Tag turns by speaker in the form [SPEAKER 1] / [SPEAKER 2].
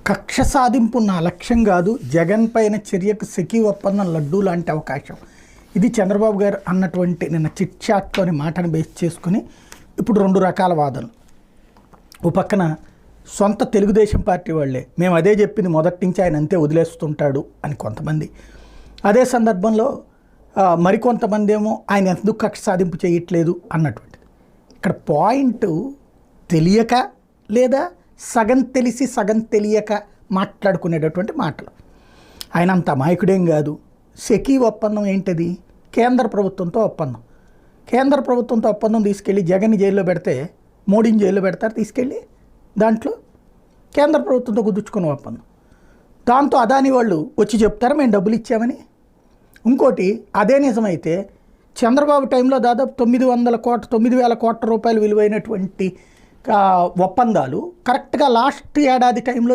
[SPEAKER 1] కక్ష సాధింపు నా లక్ష్యం కాదు, జగన్ పైన చర్యకు సెకీ ఒప్పందం లడ్డూ లాంటి అవకాశం. ఇది చంద్రబాబు గారు అన్నటువంటి నిన్న చిట్ చాట్లోని మాటను బేస్ చేసుకుని ఇప్పుడు రెండు రకాల వాదనలు. ఓ పక్కన సొంత తెలుగుదేశం పార్టీ వాళ్ళే మేము అదే చెప్పింది మొదటి నుంచి ఆయన అంతే వదిలేస్తుంటాడు అని కొంతమంది, అదే సందర్భంలో మరికొంతమంది ఏమో ఆయన ఎందుకు కక్ష సాధింపు చేయట్లేదు అన్నటువంటిది. ఇక్కడ పాయింట్ తెలియక లేదా సగం తెలిసి సగం తెలియక మాట్లాడుకునేటటువంటి మాటలు. ఆయన అంత అమాయకుడేం కాదు. సెకీ ఒప్పందం ఏంటిది? కేంద్ర ప్రభుత్వంతో ఒప్పందం. కేంద్ర ప్రభుత్వంతో ఒప్పందం తీసుకెళ్ళి జగన్ని జైల్లో పెడితే మోడీని జైల్లో పెడతారు తీసుకెళ్ళి. దాంట్లో కేంద్ర ప్రభుత్వంతో కుదుర్చుకున్న ఒప్పందం. దాంతో అదాని వాళ్ళు వచ్చి చెప్తారు మేము డబ్బులు ఇచ్చామని. ఇంకోటి అదే నిజమైతే చంద్రబాబు టైంలో దాదాపు 9,000 కోట్ల రూపాయలు విలువైనటువంటి ఒప్పందాలు కరెక్ట్గా లాస్ట్ ఏడాది టైంలో